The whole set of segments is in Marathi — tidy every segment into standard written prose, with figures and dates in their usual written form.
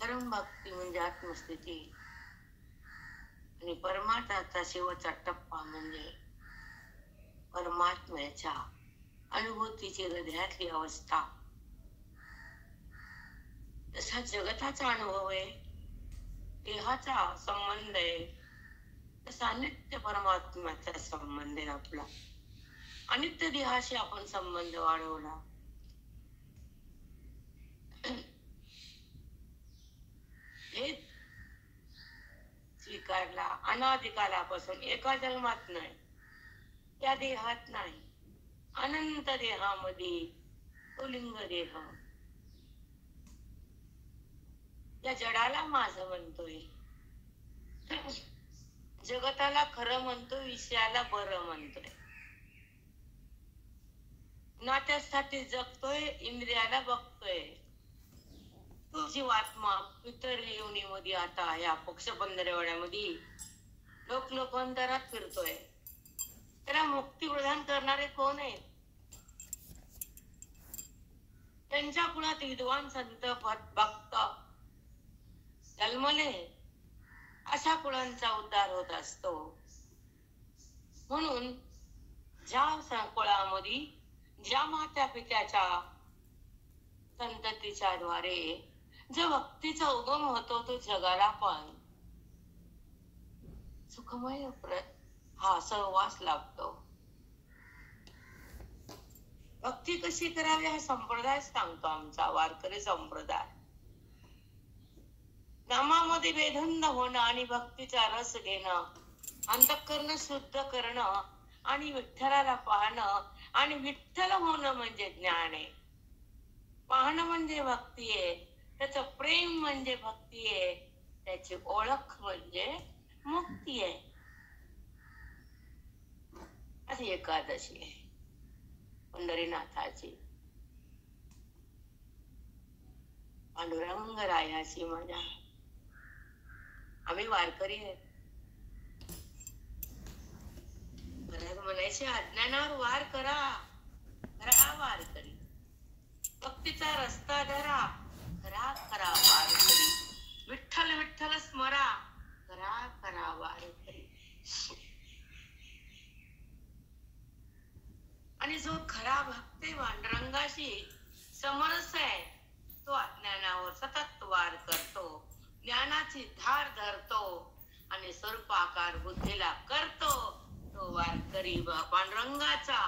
परम भक्ती म्हणजे आत्मस्थिती आणि परमार्थाचा शेवटचा टप्पा म्हणजे परमात्म्याच्या अनुभूतीची हृदयातली अवस्था. तसा जगताचा अनुभव आहे, देहाचा संबंध आहे, तसा नित्य परमात्म्याचा संबंध आहे आपला. अनित्य देहाशी आपण संबंध वाढवला, हे स्वीकारला. अनादिकालापासून एका जन्मात नाही, त्या देहात नाही, अनंत देहामध्ये तो लिंग देह. या जडाला माझं म्हणतोय, जगताला खरं म्हणतोय, विषयाला बरं म्हणतोय, नात्यासाठी जगतोय, इंद्रियाला बघतोय. तो जीवात्मा इतर योनीमध्ये आता या पक्षपंधरवड्यामध्ये लोकांतरात फिरतोय. त्याला मुक्ती प्रदान करणारे कोण आहेत? त्यांच्या कुळात विद्वान संत भक्त जन्मले, अशा कुळांचा उद्धार होत असतो. म्हणून ज्या कुळामध्ये ज्या माता पित्याच्या संततीच्या द्वारे जो भक्तीचा उगम होतो, तो जगाला पण सुखमय हा सहवास लाभतो. भक्ती कशी करावी हा संप्रदाय सांगतो आमचा वारकरी संप्रदाय. नामामध्ये बेधुंद होणं आणि भक्तीचा रस घेणं, अंतःकरण शुद्ध करणं आणि विठ्ठलाला पाहणं, आणि विठ्ठल होणं म्हणजे ज्ञान आहे. पाहणं म्हणजे भक्ती आहे, त्याचं प्रेम म्हणजे भक्ती आहे, त्याची ओळख म्हणजे मुक्ती आहे. आज एकादशी आहे पंढरीनाथाची, पांडुरंग रायाची मजा. आम्ही वारकरी आहेत. म्हणायचे अज्ञानावर वार करा, खरा वारकरी. भक्तीचा रस्ता धरा, खरा खरा वारकरी. विठ्ठल विठ्ठल स्मरा, खरा खरा वारकरी. आणि जो खरा भक्त पांडुरंगाशी समरस आहे, तो अज्ञानावर सतत वार करतो, ज्ञानाची धार धरतो आणि स्वरूपाकार बुद्धीला करतो. तो वारकरी पांडुरंगाचा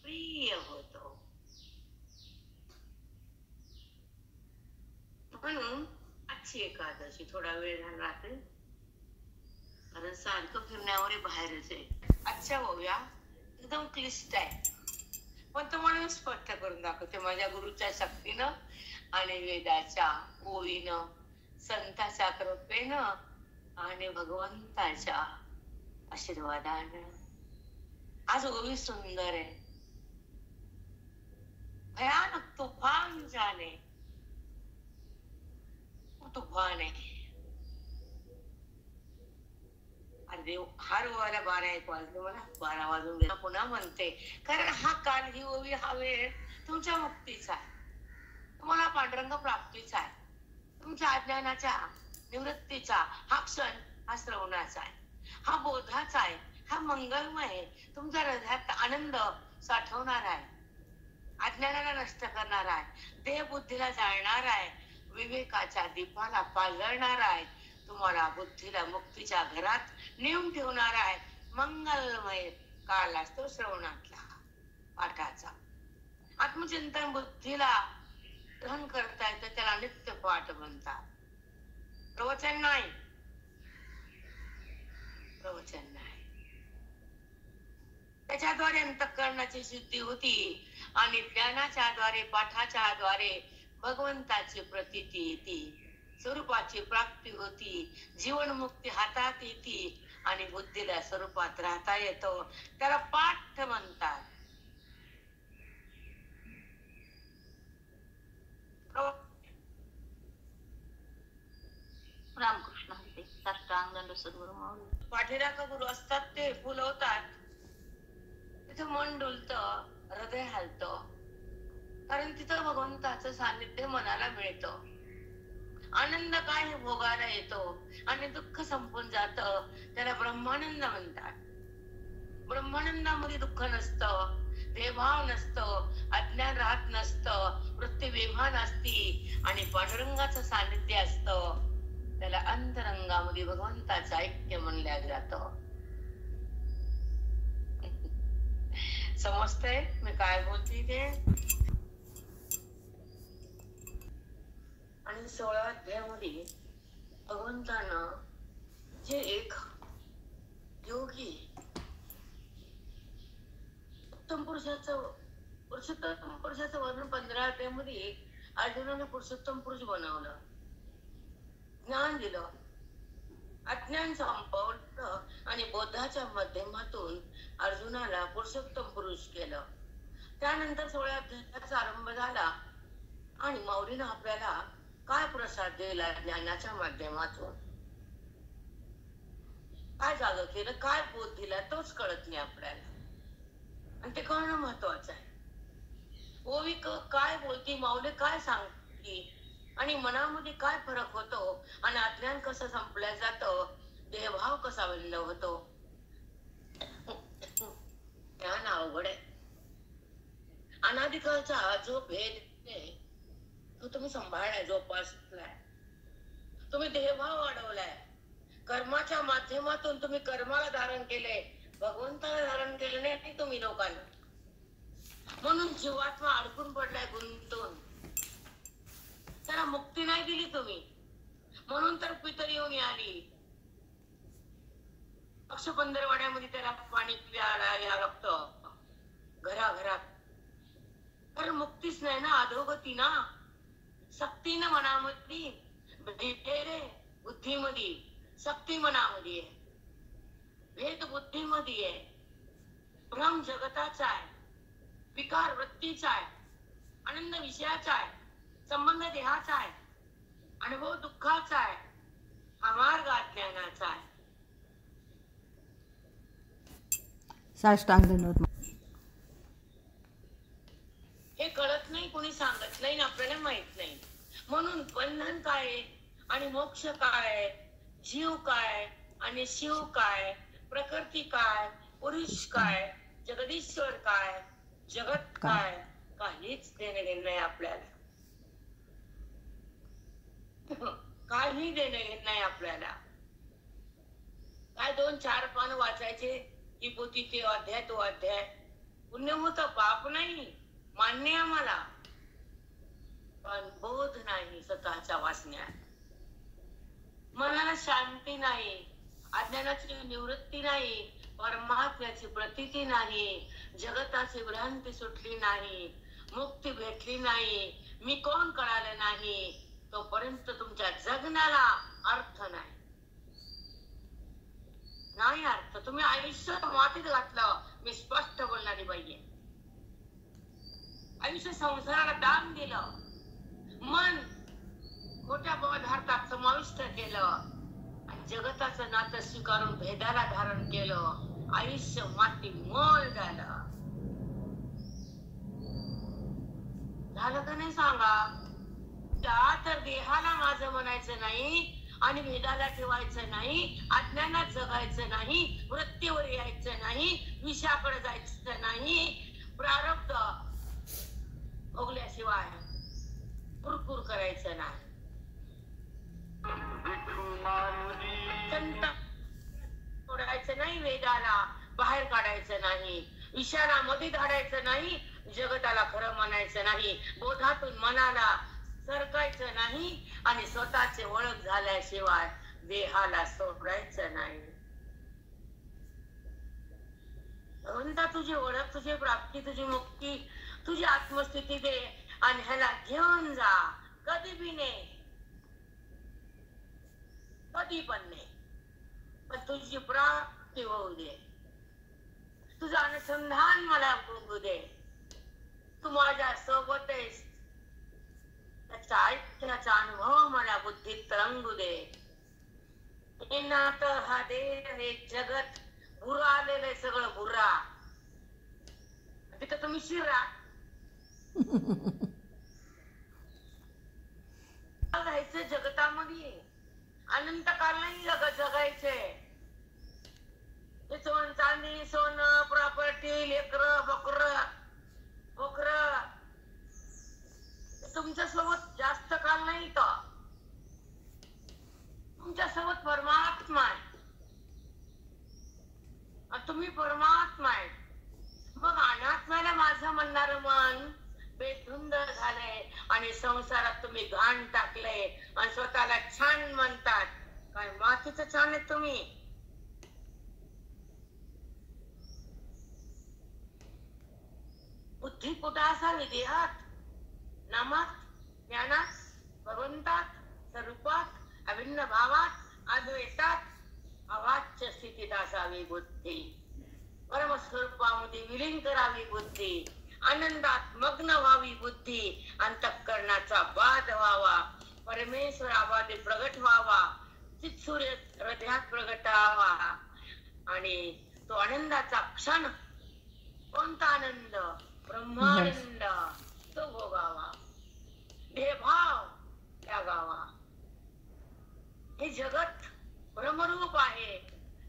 प्रिय होतो. म्हणून आजची एकादशी थोडा वेळ झाला राहते, कारण सारखं फिरण्यावर बाहेरच आहे. अच्छा होऊया, एकदम क्लिष्ट आहे, पण तो म्हणून स्पष्ट करून दाखवते माझ्या गुरुच्या शक्तीनं आणि वेदाच्या ओळीनं, संताच्या कृपेनं आणि भगवंताच्या आशीर्वादानं. आज ओवी सुंदर आहे. भयानक तुफान जाणे, तुफान आहे. अरे हार व्हायला 12-1 वाजले, मला 12 वाजून गेला. पुन्हा म्हणते, कारण हा काल, ही ओवी, हा वेळ तुमच्या मुक्तीचा आहे, तुम्हाला पांडुरंग प्राप्तीचा आहे, तुमच्या अज्ञानाच्या निवृत्तीचा. हा क्षण हा श्रवणाचा आहे, हा बोधाचा आहे, हा मंगलमय आहे, तुमच्या हृदयात आनंद साठवणार आहे, अज्ञानाला नष्ट करणार आहे, देह बुद्धीला जाळणार आहे, विवेकाच्या दीपाला पाजळणार आहे, तुम्हाला बुद्धीला मुक्तीच्या घरात नेऊन ठेवणार आहे. मंगलमय काल असतो श्रवणातला, पाठाचा. आत्मचिंतन बुद्धीला ग्रहण करता येतं, त्याला नित्य पाठ म्हणतात. प्रवचन नाही, प्रवचन नाही. त्याच्याद्वारे अंतःकरणाची शुद्धी होती आणि ज्ञानाच्या द्वारे, पाठाच्या द्वारे भगवंताची प्रतीती येते, स्वरूपाची प्राप्ती होती, जीवनमुक्ती हातात येते आणि बुद्धीला स्वरूपात राहता येतो. त्याला पाठ म्हणतात. रामकृष्ण हरी. साष्टांग सद्गुरु माऊली. पाठीराख गुरु असतात, ते फुलवतात, तिथं मन डुलतं, हृदय हलतं, कारण तिथं भगवंताचं सानिध्य मनाला मिळतं. आनंद काय हे भोगायला येतो आणि दुःख संपून जात, त्याला ब्रह्मानंद म्हणतात. ब्रह्मानंदामध्ये दुःख नसतं, भेदभाव नसतो, अज्ञान राहत नसतं, वृत्ती बेभान असती आणि पांडुरंगाचं सानिध्य असतं. त्याला अंतरंगामध्ये भगवंताचं ऐक्य म्हणलं जातं. समजतंय मी काय बोलते ते? आणि 16व्या अध्यायामध्ये भगवंतानं जे एक योगी उत्तम पुरुषोत्तम पुरुषाचं वर्णन 15 अध्यायामध्ये अर्जुनाने पुरुषोत्तम पुरुष बनवलं, ज्ञान दिलं, अज्ञान संपवलं आणि बोधाच्या माध्यमातून अर्जुनाला पुरुषोत्तम पुरुष केलं. त्यानंतर 16व्या अध्यायाचा आरंभ झाला आणि माऊलीनं आपल्याला काय प्रसाद दिला ज्ञानाच्या माध्यमातून, काय जाग केलं, काय बोध दिला तोच कळत नाही आपल्याला, आणि ते कळणं महत्वाचं आहे. ओवी काय बोलती, माऊली काय सांगती आणि मनामध्ये काय फरक होतो आणि अज्ञान कसं संपलं जातं, देहभाव कसा बंद होतो, ज्ञान अवघड आहे. अनादिकाळचा जो भेद आहे तो तुम्ही सांभाळलाय, जोपासलाय. तुम्ही देहभाव वाढवलाय, कर्माच्या माध्यमातून तुम्ही कर्माला धारण केले, भगवंताला धारण केले नाही तुम्ही लोकांना. म्हणून जीवात्मा अडकून पडलाय गुंतून, त्याला मुक्ती नाही दिली तुम्ही. म्हणून तर पितर येऊन आली अक्षपंधरवाड्यामध्ये, त्याला पाणी प्यायला या लागतं घराघरात. कारण मुक्तीच नाही ना, अधोगती ना. सक्तीनं मनामध्ये भेद, बुद्धीमध्ये सक्ती मनामध्ये आहे, भेद बुद्धीमध्ये आहे, भ्रम जगताचा आहे, विकार वृत्तीचा आहे, आनंद विषयाचा आहे, संबंध देहाचा आहे, अनुभव दुःखाचा आहे, हा मार्ग अज्ञानाचा आहे. साष्टांग दंडवत. हे कळत नाही, कोणी सांगत नाही, आपल्याला माहित नाही. म्हणून बंधन काय आणि मोक्ष काय, जीव काय आणि शिव काय, प्रकृती काय, पुरुष काय, जगदीश्वर काय, जगत काय, काहीच देणं घेणं नाही आपल्याला. काही देणं घेणं नाही आपल्याला. काय 2-4 पान वाचायचे, ही पोथी ते अध्याय तो अध्याय, पुण्य होतं, पाप नाही, मान्य आम्हाला, पण बोध नाही स्वतःच्या वासण्यात. मनाला शांती नाही, अज्ञानाची निवृत्ती नाही, परमात्म्याची प्रतीती नाही, जगताची भ्रांती सुटली नाही, मुक्ती भेटली नाही, मी कोण कळालं नाही, तोपर्यंत तुमच्या जगण्याला अर्थ नाही. नाही अर्थ. तुम्ही आयुष्य मातीत घातलं, मी स्पष्ट बोलणारी बाई आहे. आयुष्य संसाराला दान दिलं, मन मोठ्या पदार्थात समाविष्ट केलं आणि जगताचं नातं स्वीकारून भेदाला धारण केलं. आयुष्य माती मोल झालं. झालं का नाही सांगा? त्या तर देहाला माझं म्हणायचं नाही आणि भेदाला ठेवायचं नाही, अज्ञानात जगायचं नाही, वृत्तीवर यायचं नाही, विषयाकडे जायचं नाही, प्रारब्ध भोगल्याशिवाय कुरकुर करायचं नाही. सोडायचं नाही, वेदाला बाहेर काढायचं नाही, विषयाला मध्ये धाडायचं नाही, जगताला खरं म्हणायचं नाही, बोधातून मनाला सरकायचं नाही आणि स्वतःचे ओळख झाल्याशिवाय देहाला सोडायचं नाही. भगवंता तुझी ओळख, तुझी प्राप्ती, तुझी मुक्ती, तुझी आत्मस्थिती दे आणि ह्याला घेऊन जा. कधी बी नाही, कधी पण नाही, पण तुझी प्राप्ती होऊ दे, तुझं अनुसंधान मला बघू दे, तू माझ्या सोबत आहेस, त्याचा ऐकण्याचा अनुभव मला बुद्धीत तरंगू दे. हे नातं, हा देह, हे जगत बुरा आलेलं आहे, सगळं बुरा. तिथं तुम्ही शिरा जायचं इथे जगतामध्ये अनंत काल नाही जगायचे. सोन चांदी सोनं प्रॉपर्टी लेकर बकर बोकर तुमच्या सोबत जास्त काल नाही. तर तुमच्या सोबत परमात्मा आहे. तुम्ही परमात्मा आहे. मग अनात्म्याला माझं म्हणणार मन बेधुंद झालंय आणि संसारात तुम्ही घाण टाकलंय आणि स्वतःला छान म्हणतात. काय मातीचं छान आहे तुम्ही. बुद्धी कुठं असावी? देहात, नामात, ज्ञानात, भगवंतात, स्वरूपात, अभिन्न भावात, अद्वैतात, अवाच्य स्थितीत असावी बुद्धी. परमस्वरूपामध्ये विलीन करावी बुद्धी. आनंदात मग्न व्हावी बुद्धी. अंतःकरणाचा बाध व्हावा. परमेश्वरामध्ये प्रगट व्हावा. चित्सूर्य हृदयात प्रगटावा आणि तो आनंदाचा क्षण. कोणता आनंद? ब्रह्मानंद. तो भोगावा. देहभाव त्यागावा. हे जगत ब्रह्मरूप आहे.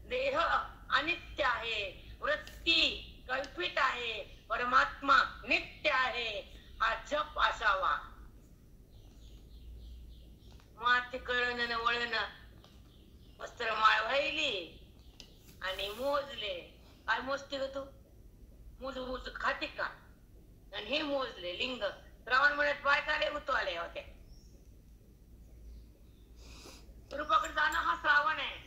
देह अनित्य आहे. वृत्ती कल्पित आहे. परमात्मा नित्य आहे. हा जप असावा. माती कळण वळण वस्त्र माळ वाहिली आणि मोजले. काय मोजते ग तू? मूज खाते का? आणि हे मोजले लिंग. श्रावण महिन्यात बायकाले उतवाले होते. स्वरूपाकडे जाणं हा श्रावण आहे.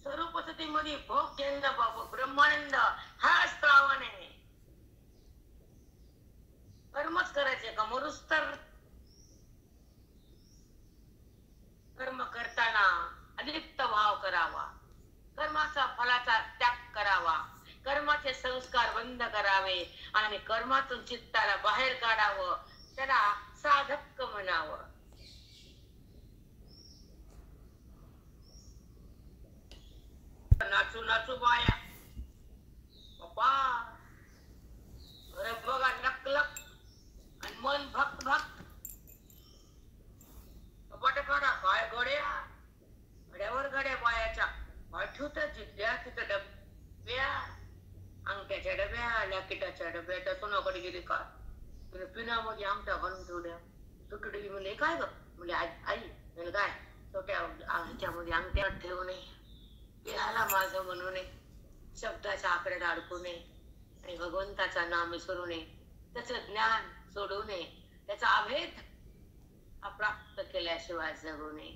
स्वरूप मध्ये भोग घेणं बाबू ब्रह्मानंद हा श्रावण आहे. कर्मच करायचे का? मरुस तर कर्म करताना अलिप्त भाव करावा. कर्माचा फलाचा त्याग करावा. कर्माचे संस्कार बंद करावे आणि कर्मातून चित्ताला बाहेर काढावं. त्याला साधक म्हणावं. नाचू नाचू बाया बाबा बघा लक लक आणि मन भक्त भक्त काढा. काय गड्या गड्यावर गड्या बायाच्या पाठवतात. जिथल्या तिथं डब्या, अंगठ्याच्या डब्या, लॅकिटाच्या डब्या. त्या सोनाकडे गेले का पिनामध्ये आमटा घालून ठेवल्या. तुटडी म्हणजे काय ग? म्हणजे आई म्हणजे काय छोट्या ह्याच्यामध्ये अंगठ्या ठेवू नये. देहाला माझं म्हणू नये. शब्दाच्या आकड्यात अडकू नये आणि भगवंताचा नाम विसरू नये. त्याचं ज्ञान सोडू नये. त्याचा अभेद अप्राप्त केल्याशिवाय जगू नये.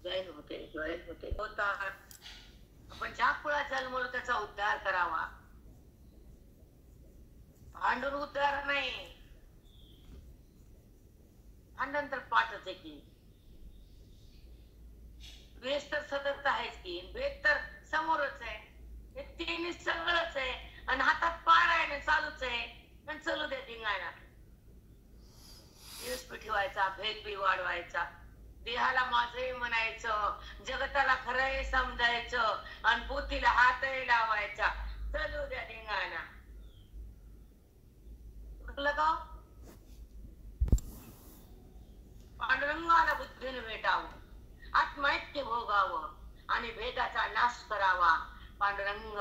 जैन होते होतात. आपण ज्या कुळात जन्मलो त्याचा उद्धार करावा. भांडून उद्धार नाही. भांडण तर पाठच आहे की. द्वेष तर सतत आहेच की. भेद तर समोरच आहे. हे तिन्ही सगळंच आहे आणि हातात पार आहे ना चालूच आहे. आणि चलू दे धिंगाणा. दिवस ठेवायचा. भेद बी वाढवायचा. देहाला माझंही म्हणायचं. जगताला खरंही समजायचं आणि पोतीला हातही लावायचा. चलू द्या धिंगाणा. लगाव पांडुरंगाला बुद्धीने भेटावं. आत्मैक्य भोगावं आणि भेदाचा नाश करावा. पांडुरंग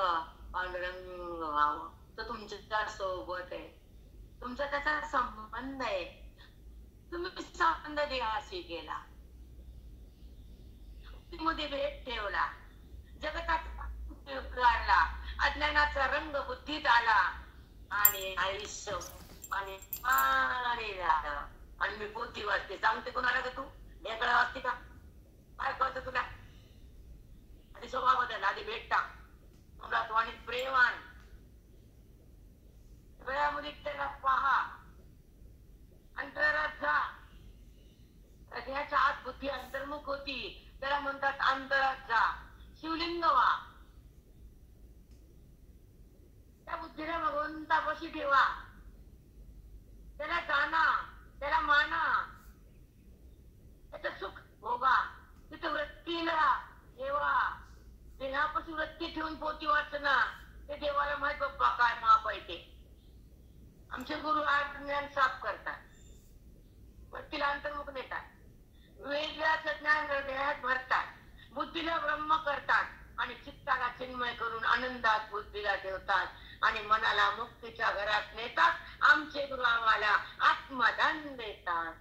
पांडुरंग व्हावं. तो तुमच्या सोबत आहे. तुमचा त्याचा संबंध आहे. तुम्ही संबंध देहाशी केला. मध्ये भेट ठेवला. जगताचा काढला. अज्ञानाचा रंग बुद्धीत आला आणि आयुष्य आणि झालं. आणि मी पोथी वाचते. सांगते कोणाला ग तू? एकडा वाचते का? काय कळतं तुला? आधी स्वभाव बदल. आधी भेट टाक. अमृतवाणीत प्रेमान वेळामध्ये त्याला पहा. अंतरात जा. हृदयाच्या आत बुद्धी अंतर्मुख होती. त्याला म्हणतात अंतरात जा. शिवलिंग व्हा. त्या बुद्धीला भगवंतापाशी ठेवा. त्याला जाणा. त्याला माना. त्याचं सुख भोगा. तिथे वृत्तीला ठेवा. देहापासून वृत्ती ठेवून पोथी वाचना. ते देवाला माहित बाप्पा काय माप आहे ते. आमचे गुरु ज्ञान साफ करतात, तिला अंतर्मुख नेतात, वेगळ्याचं ज्ञान हृदयात भरतात, बुद्धीला ब्रह्म करतात आणि चित्ताला चिन्मय करून आनंदात बुद्धीला ठेवतात आणि मनाला मुक्तीच्या घरात नेतात. आमचे गुरु आम्हाला आत्मदान देतात.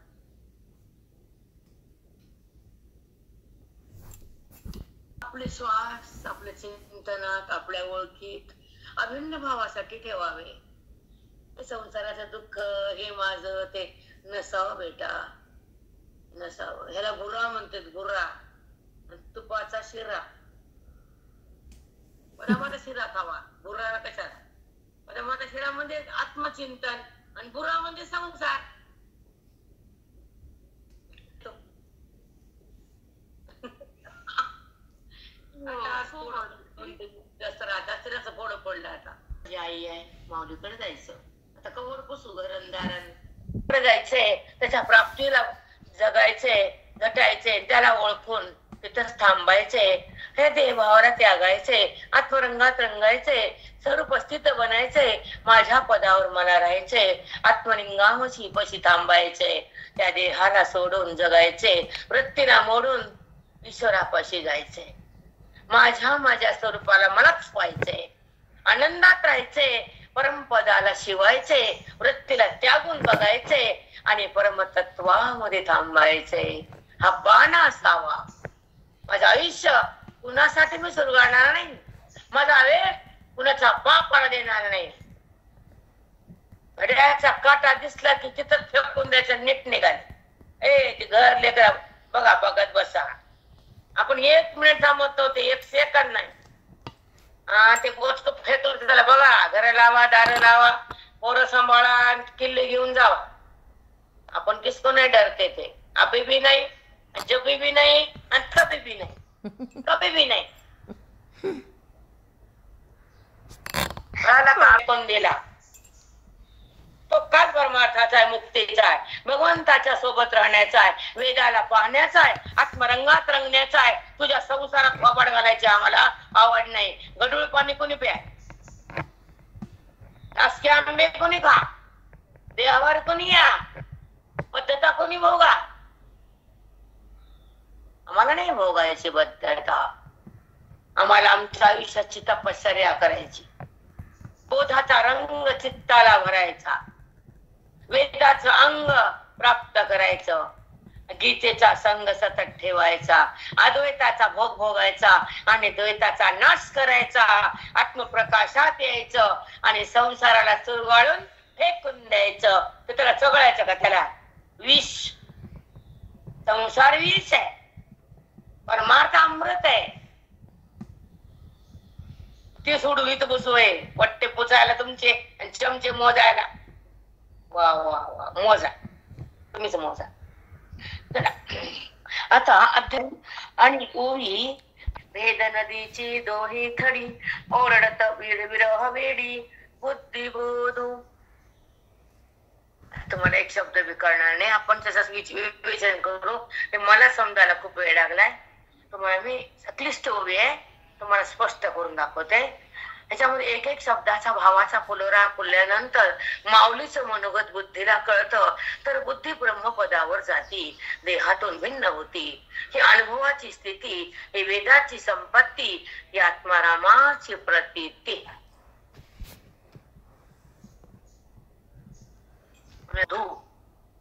आपले श्वास आपल्या चिंतनात, आपल्या ओळखीत अभिन्न भावासाठी ठेवावे. संसाराचं दुःख हे माझं ते नसावं बेटा, नसावं. ह्याला गुरा म्हणतात, गुरा. तुपाचा शिरा, बरोबर शिरा खावा. गुरा कशाला? बरोबर शिरा म्हणजे आत्मचिंतन आणि गुरा म्हणजे संसार. दसऱ्याचं फोड पडलं. आता माझी आई आहे, माऊलीकडे जायचं. आता कवर पुसू घरंदारण जायचंय, त्याच्या प्राप्तीला जगायचंय, झटायचंय, त्याला ओळखून तिथंच थांबायचे. हे देहभावाला त्यागायचे, आत्मरंगात रंगायचे, स्वरूप स्थित बनायचे, माझ्या पदावर मला राहायचे, आत्मलिंगामशी पशी थांबायचे, त्या देहाला सोडून जगायचे, वृत्तीला मोडून ईश्वरापाशी जायचे, माझ्या स्वरूपाला मलाच पाहायचे, आनंदात राहायचे, परमपदाला शिवायचे, वृत्तीला त्यागून बघायचे आणि परमतत्वामध्ये थांबायचे. हा बाणा असावा. माझं आयुष्य कुणासाठी मी सुरगाळणार नाही, माझा वेळ कुणाचा पापाला देणार नाही. घड्याळाचा काटा दिसला की तिथं फेकून द्यायचं, नीट निघाले. ते घर लेकर बघा बघत बसा. आपण 1 मिनिट थांबवतो, ते 1 सेकंद नाही. ते गोष्ट फेकलं त्याला बघा, घर लावा, दार लावा, पोरं सांभाळा, किल्ले घेऊन जावा. आपण किसको नाही डरते. ते अभी भी नाही, जभी भी नाही आणि कभी भी नाही, कभी भी नाही. आपण दिला तो काय परमार्थाचा आहे, मुक्तीचा आहे, भगवंताच्या सोबत राहण्याचा आहे, वेदाला पाहण्याचा आहे, आत्मरंगात रंगण्याचा आहे. तुझ्या संसारात वापड घालायची आम्हाला आवड नाही. गडूळ पाणी कोणी प्या, नासके आंबे कोणी खा, देवावर कोणी या, बद्धता कोणी भोगा. आम्हाला नाही भोगायची बद्धता. आम्हाला आमच्या आयुष्याची तपश्चर्या करायची, बोधाचा रंग चित्ताला भरायचा, वेदाचं अंग प्राप्त करायचं, गीतेचा संग सतत ठेवायचा, अद्वैताचा भोग भोगायचा आणि द्वैताचा नाश करायचा, आत्मप्रकाशात यायचं आणि संसाराला चुरगाळून फेकून द्यायचं. तर त्याला चगळायचं का? त्याला विष. संसार विष आहे, परमार्थ अमृत आहे. ते सोडून इथं बसूय, पट्टे पुचायला तुमचे आणि चमचे मोजायला. वा वा वा, मोजा, तुम्हीच मोजा. आता अध्ययन आणि ओळी. भेद नदीची दोही थडी, ओरडत विरह वेडी, बुद्धिबोधू. तुम्हाला एक शब्द बी कळणार नाही. आपण त्याचं विवेचन करू. ते मला समजायला खूप वेळ लागलाय. तुम्हाला मी क्लिष्ट ओवी आहे, तुम्हाला स्पष्ट करून दाखवते. त्याच्यामध्ये एक एक शब्दाचा भावाचा फुलोरा फुलल्यानंतर माऊलीचं मनोगत बुद्धीला कळतं, तर बुद्धी ब्रह्मपदावर जाती, देहातून भिन्न होती. ही अनुभवाची स्थिती, ही वेदाची संपत्ती, ही आत्मारामाची प्रतीती.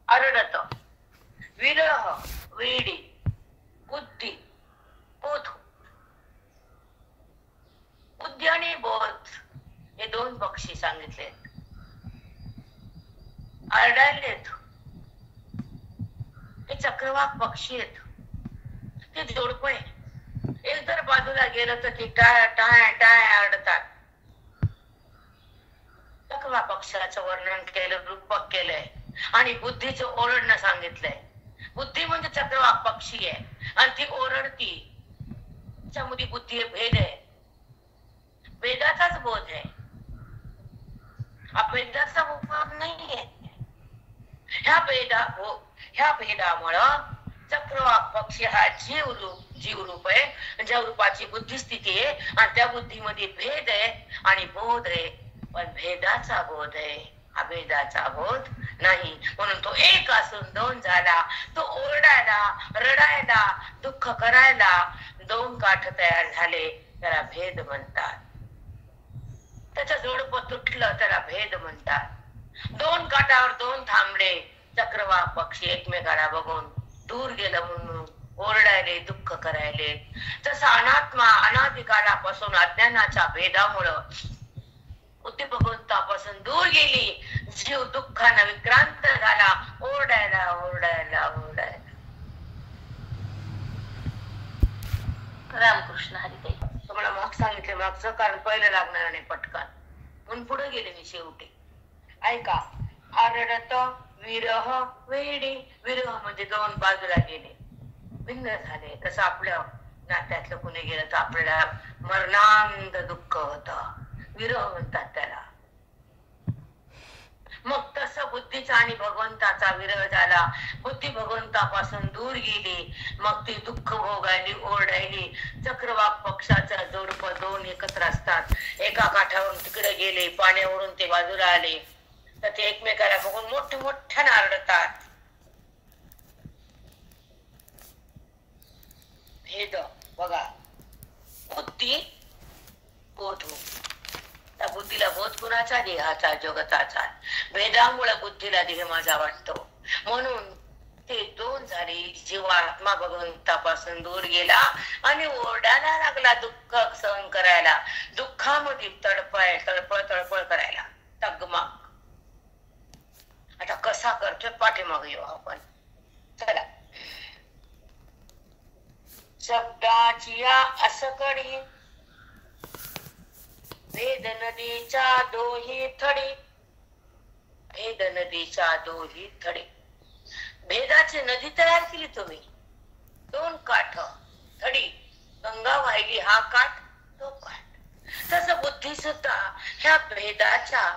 अरडत विरह वेडी, बुद्धी बोध. बुद्धी आणि बोध हे 2 पक्षी सांगितले. आरडायलेत हे चक्रवाक पक्षी आहेत, ते जोडप आहे. एक जर बाजूला गेलं तर ते टाय टाय टाय आरडतात. चक्रवाक पक्षाचं वर्णन केलं, रूपक केलंय आणि बुद्धीचं ओरडणं सांगितलंय. बुद्धी म्हणजे चक्रवाक पक्षी आहे आणि ती ओरडती. त्याच्यामध्ये बुद्धी भेद आहे, वेदाचाच बोध आहे, अभेदाचा बोध नाहीये. ह्या भेदामुळं चक्रवाक पक्षी हा जीव रूप आहे, ज्या रूपाची बुद्धी स्थिती आहे आणि त्या बुद्धीमध्ये भेद आहे आणि बोध आहे, पण भेदाचा बोध आहे. हा भेदाचा बोध नाही. म्हणून तो एक असून दोन झाला. तो ओरडायला, रडायला, दुःख करायला दोन काठ तयार झाले, त्याला भेद म्हणतात. त्याचं जोडपं तुटलं, त्याला भेद म्हणतात. दोन काठावर दोन थांबले, चक्रवाक पक्षी एकमेकाला बघून दूर गेलं म्हणून ओरडायले, दुःख करायले. तसा अनात्मा अनादिकालापासून अज्ञानाच्या भेदामुळं बुद्धी भगवंतापासून दूर गेली. जीव दुःखानं विक्रांत झाला, ओरडायला ओरडायला ओरडायला. रामकृष्ण हरी. तुम्हाला माग सांगितले, मागचं कारण पहिलं लागणार नाही पटकन, म्हणून पुढे गेले मी शेवटी. ऐका, आरडत विरह वेडी. विरह म्हणजे दोन बाजूला गेले, भिन्न झाले. तसं आपल्या नात्यातलं कुणी गेलं तर आपल्याला मरणांत दुःख होत, विरह म्हणतात त्याला. मग तसं बुद्धीचा आणि भगवंताचा विरह झाला. बुद्धी भगवंतापासून दूर गेली, मग ती दुःख भोगायली, ओरडायली. चक्रवाक पक्षाचा जोडप दोन एकत्र असतात. एका काठावरून तिकडे गेले, पाण्यावरून ते बाजूला आले, तर ते एकमेकाला बघून मोठे मोठ्याने आरडतात. भेद बघा, बुद्धी बोध. त्या बुद्धीला बोध कुणाचा? देहाचा, जगताचा. भेदामुळे बुद्धीला देह माझा वाटतो, म्हणून ते दोन झाले. जीवात्मा भगवंतापासून दूर गेला आणि ओरडायला लागला, दुःख सहन करायला, दुःखामध्ये तळपळ तळपळ करायला, तगमाग. आता कसा करतोय पाठीमाग येऊ आपण. चला. शब्दाची या असकडी, भेद नदीच्या दोही थडी. भेद नदीच्या दोही थडी. भेदाची नदी तयार केली तुम्ही. दोन काठ, थडी, गंगा वाहिली, हा काठ तो काठ. तसं बुद्धी सुद्धा ह्या भेदाच्या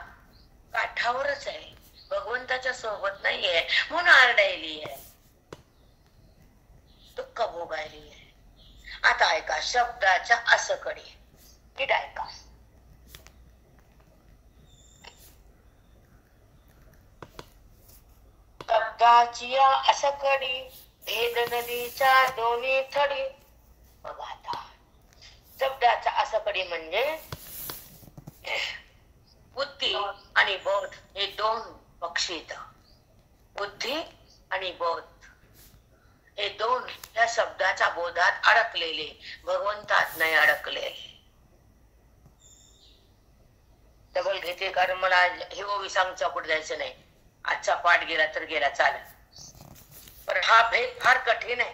काठावरच आहे, भगवंताच्या सोबत नाहीये, म्हणून आरडायली आहे, दुःख भोगायली आहे. आता ऐका, शब्दाच्या असकडी. नीट ऐका. शब्दाची असकडी, भेद नदीच्या दोन्ही थडी. बघा आता, शब्दाच्या असकडी म्हणजे बुद्धी आणि बोध हे दोन पक्षी. बुद्धी आणि बोध हे दोन या शब्दाच्या बोधात अडकलेले, भगवंतात नाही अडकलेले. डबल घेते, कारण मला हे ओवी सांगचा पुढे जायचं नाही. आजचा पाठ गेला तर गेला, चालेल. पण हा भेद फार कठीण आहे.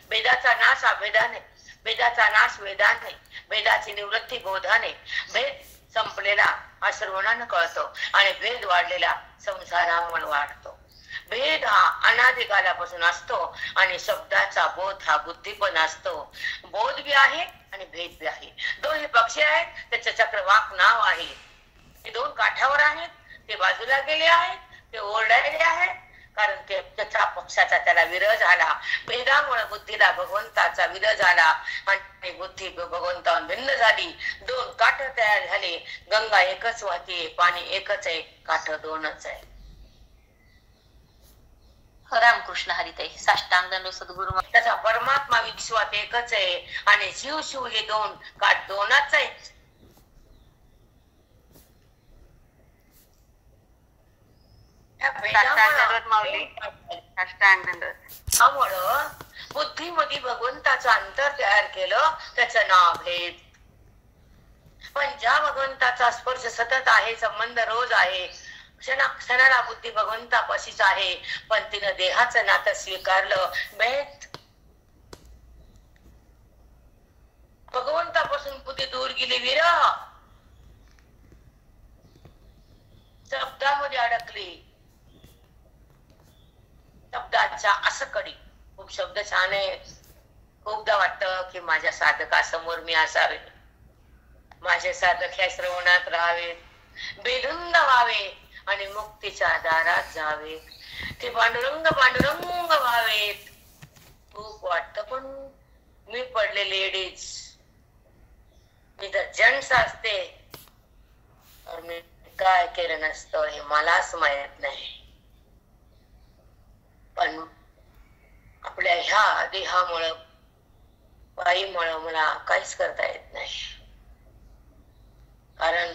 भेदाचा नाश हा भेदाने, भेदाचा नाश वेदाने, भेदाची निवृत्ती बोधाने. भेद संपलेला हा श्रवणानं कळतो आणि भेद वाढलेला संसारामुळे वाढतो. भेद हा अनादिकालापासून असतो आणि शब्दाचा बोध हा बुद्धी पण असतो. बोध बी आहे आणि भेद बी आहे. दोन्ही पक्षी आहेत, त्याचे चक्रवाक नाव आहे. ते दोन काठावर आहेत, ते बाजूला गेले आहेत, ते ओरडायले आहेत, कारण ते त्याचा पक्षाचा त्याला विरह झाला. भेदामुळे बुद्धीला भगवंताचा विरह झाला आणि बुद्धी भगवंताहून भिन्न झाली. दोन काठ तयार झाले. गंगा एकच वाहते, पाणी एकच आहे, काठ दोनच आहे. रामकृष्ण हरिताई. साष्टांग दंड सद्गुरु. त्याचा परमात्मा विश्वात एकच आहे आणि शिव शिव हे दोन काठ दोनच आहे. त्यामुळं बुद्धीमध्ये भगवंताचं अंतर तयार केलं, त्याचं नाव भेद. पण ज्या भगवंताचा स्पर्श सतत आहे, संबंध रोज आहे, क्षणाला बुद्धी भगवंतापाशीच आहे, पण तिनं देहाचं नातं स्वीकारलं, भेद. भगवंतापासून बुद्धी दूर गेली, विरह. शब्दामध्ये अडकली, शब्दाच्या असकडी. खूप शब्द छान आहे. खूपदा वाटतं की माझ्या साधकासमोर मी असावे, माझे साधक ह्या श्रवणात राहावे, बेधुंद व्हावे आणि मुक्तीच्या दारात जावे. ते पांडुरंग पांडुरंग व्हावेत. खूप वाटतं, पण मी पडले लेडीज, मी जर जेंट्स असते तर मी काय केलं नसतं हे मलाच माहित नाही, पण आपल्या ह्या देहामुळं बाईमुळं मला काहीच करता येत नाही. कारण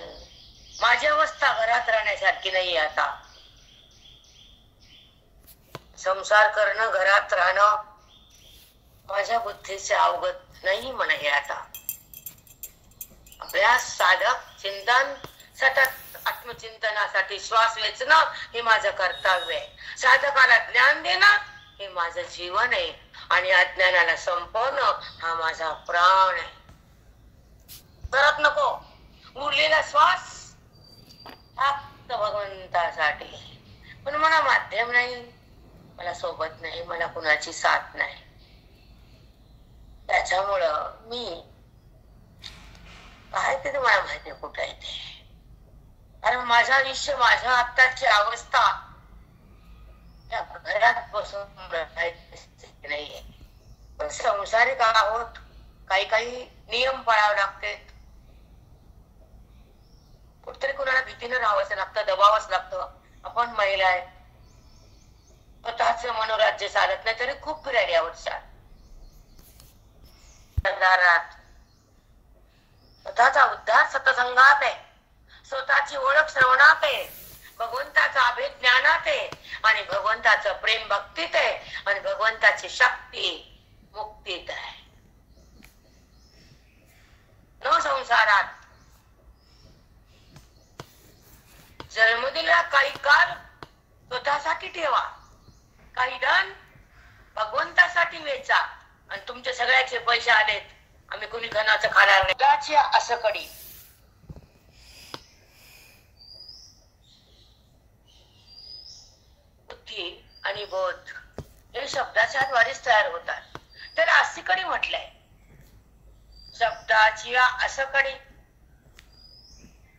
माझी अवस्था घरात राहण्यासारखी नाही. आता संसार करणं, घरात राहणं माझ्या बुद्धीचे अवगत नाही म्हणा. हे आता अभ्यास, साधक, चिंतन, सतत आत्मचिंतनासाठी श्वास वेचणं हे माझं कर्तव्य आहे. साधकाला ज्ञान देणं हे माझं जीवन आहे आणि अज्ञानाला संपवणं हा माझा प्राण आहे. परत नको उरलेला श्वास फक्त भगवंतासाठी. पण मला माध्यम नाही, मला सोबत नाही, मला कुणाची साथ नाही. त्याच्यामुळं मी काय ते मला माहिती कुठं आहे ते. कारण माझं आयुष्य, माझ्या आत्ताची अवस्था त्या घरात बसून नाहीये. पण संसारिक आहोत, काही काही नियम पाळावे लागते. कुठतरी कुणाला भीतीनं राहावंच लागतं, दबावच लागतं. आपण महिला आहे, स्वतःच मनोराज्य चालत नाही तरी खूप फिरायला आवडतात. स्वतःचा उद्धार सतसंगात आहे, स्वतःची ओळख श्रवणात आहे, भगवंताचा अभेद ज्ञानात आहे आणि भगवंताचं प्रेम भक्तीत आहे आणि भगवंताची शक्ती मुक्तीत आहे. न संसारात जन्म दिला, काही काळ स्वतःसाठी ठेवा, काही धन भगवंतासाठी वेचा आणि तुमच्या सगळ्याचे पैसे आलेत, आम्ही कोणी घनाचं खाणार नाही. असं कडी बुद्धी आणि बोध हे शब्दाच्या द्वारेच तयार होतात. तर आसिकडी म्हटलंय. शब्दाची असकडी,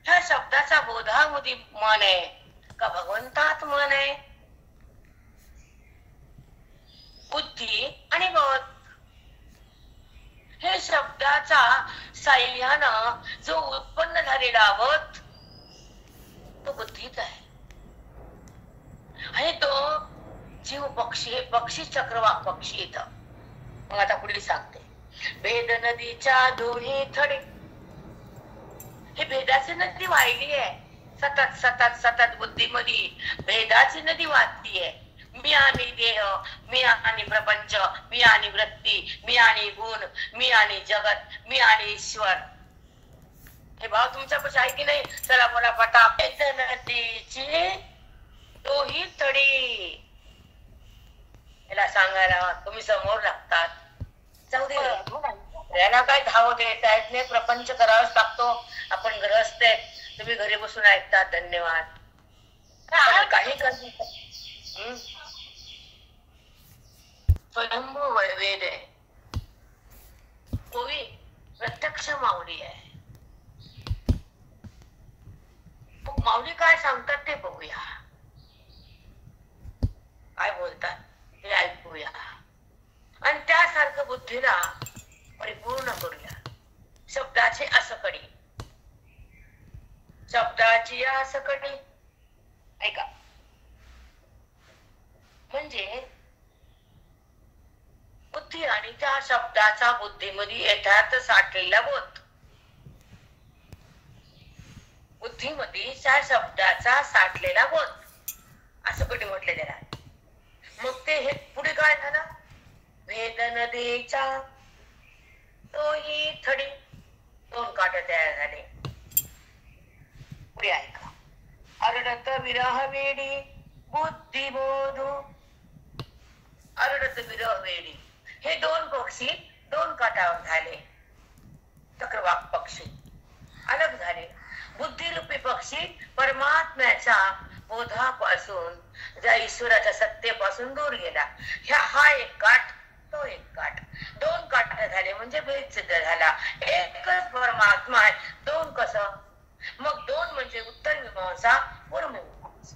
ह्या शब्दाचा बोधामध्ये मन आहे का भगवंतात मन आहे? बुद्धी आणि बोध हे शब्दाचा साह्यानं जो उत्पन्न झालेला बोध तो बुद्धीत आहे. आणि तो जीव पक्षी, हे पक्षी चक्रवाक पक्षी येतं. मग आता पुढे सांगते. भेद नदीच्या दोन्ही थडे, हे भेदाची नदी वाहिली आहे. सतत सतत सतत बुद्धीमध्ये भेदाची नदी वाहतीये. मी आणि देह, मी आणि प्रपंच, मी आणि वृत्ती, मी आणि गुण, मी आणि जगत, मी आणि ईश्वर. हे भाव तुमच्यापाशी आहे की नाही? चला मला पटा. नदीची तोही तडी, याला सांगायला तुम्ही समोर लागतात. जाऊ दे, याला काय धाव देता येत नाही, प्रपंच करावाच लागतो. आपण गृहस्थ आहेत, तुम्ही घरी बसून ऐकतात, धन्यवाद. काही स्वयंभू वेद आहे, कोवी प्रत्यक्ष माऊली आहे. माऊली काय सांगतात ते बघूया, काय बोलतात हे ऐकूया आणि त्यासारखं बुद्धीला परिपूर्ण करूया. शब्दाची असकडी, शब्दाची असकडी ऐका. म्हणजे बुद्धी आणि त्या शब्दाचा बुद्धीमध्ये येतात साठलेला बोध. बुद्धीमध्ये त्या शब्दाचा साठलेला बोध असं कधी म्हटलं त्याला. मग ते हे पुढे काय झालं? भेद नदीच्या तोही थडी, दोन काठ तयार झाले. पुढे ऐका. अरडत विरह वेडी बुद्धी बोधू, अरडत विरह वेडी, हे दोन पक्षी दोन काठावर झाले. चक्रवाक पक्षी अलग झाले. बुद्धिरूपी पक्षी परमात्म्याच्या बोधापासून, ज्या ईश्वराच्या सत्तेपासून दूर गेला. हा एक काठ, तो एक काठ, दोन काठ झाले म्हणजे भेद सिद्ध झाला. एकच परमात्मा आहे, दोन कसं? मग दोन म्हणजे उत्तर मीमांसा, पूर्व मीमांसा.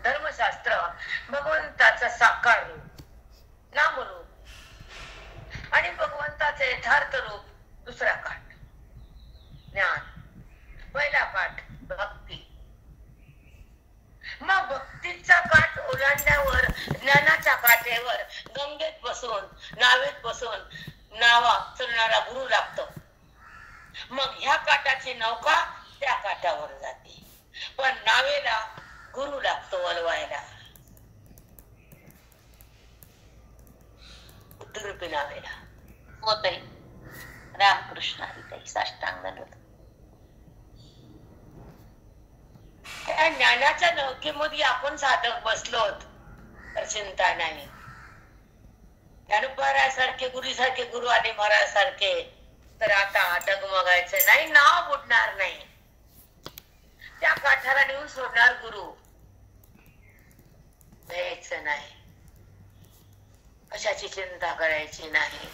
धर्मशास्त्र भगवंताचा साकार रूप, नामरूप आणि भगवंताचे यथार्थ रूप दुसरा काठ. ज्ञान पहिला ओलांड्यावर ज्ञानाच्या काठेवर गंगेत बसून नावेत बसून नावा चलणारा गुरु लागतो. मग ह्या काठाची नौका त्या काठावर जाते, पण नावेला गुरु लागतो वळवायला. बुद्धिरूपी नावेला. होतय. रामकृष्ण हरी साष्टांग दंडवत. त्या ज्ञानाच्या नौकेमध्ये आपण साधक बसलोत तर चिंता नाही. ज्ञानोबारासारखे गुरुसारखे गुरु आले महाराज तर आता डगमगायचं नाही, नाव बुडणार नाही. त्या काठाला नेऊन सोडणार गुरु. द्यायचं नाही, कशाची चिंता करायची नाही.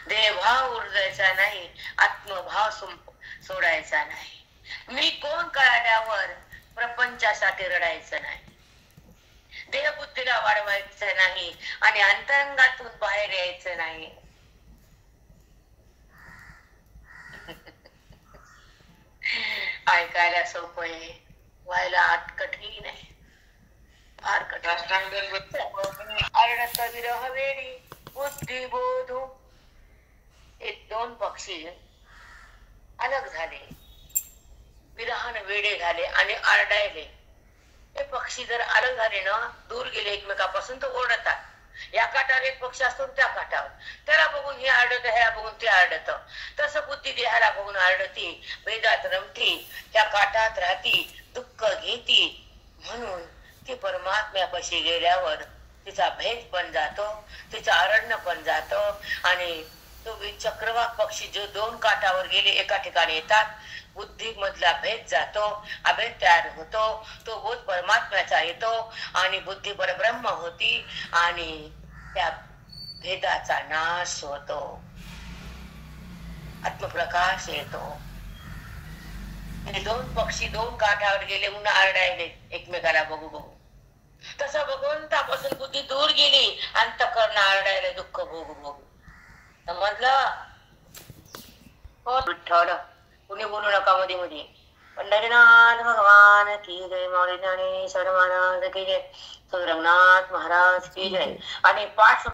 देहभाव उरजायचा नाही, आत्मभाव सोडायचा नाही. मी कोण कळाल्यावर प्रपंचासाठी रडायचं नाही. देहबुद्धीला वाढवायचं नाही आणि अंतरंगातून बाहेर यायचं नाही. ऐकायला सोपं आहे, व्हायला कठीण आहे, फार कठीण. अर्णत विरह वेडी बुद्धी बोधू. एक दोन पक्षी अलग झाले, विरहान वेडे झाले आणि आरडायले. हे पक्षी जर अलग झाले ना, दूर गेले एकमेकापासून, तर ओरडतात. या काठावर एक पक्षी असतो त्या काठावर, त्याला बघून हे आरडत, ह्याला बघून ते आरडत. तसं बुद्धी देहाला बघून आरडती, वेदात रमती, त्या काठात राहती, दुःख घेती. म्हणून ती परमात्म्यापाशी गेल्यावर तिचा भेद पण जातो, तिचा अरण्य पण जातो. आणि तो चक्रवाक पक्षी जो दोन काठावर गेले एका ठिकाणी येतात, बुद्धी मधला भेद जातो, अभेद तयार होतो, तो बोध परमात्म्याचा येतो आणि बुद्धी परब्रह्म होती आणि त्या भेदाचा नाश होतो, आत्मप्रकाश येतो. दोन पक्षी दोन काठावर गेले म्हणून आरडायले एकमेकाला बघू बघू. तसं भगवंतापासून बुद्धी दूर गेली, अंतःकरण आरडायला दुःख भोगू भोगू. समजलं? हो विठ्ठल. कुणी बोलू नका मध्ये मध्ये. पंढरीनाथ भगवान की जय. माऊली ज्ञानेश्वर महाराज की जय. रंगनाथ महाराज की जय. आणि पाठ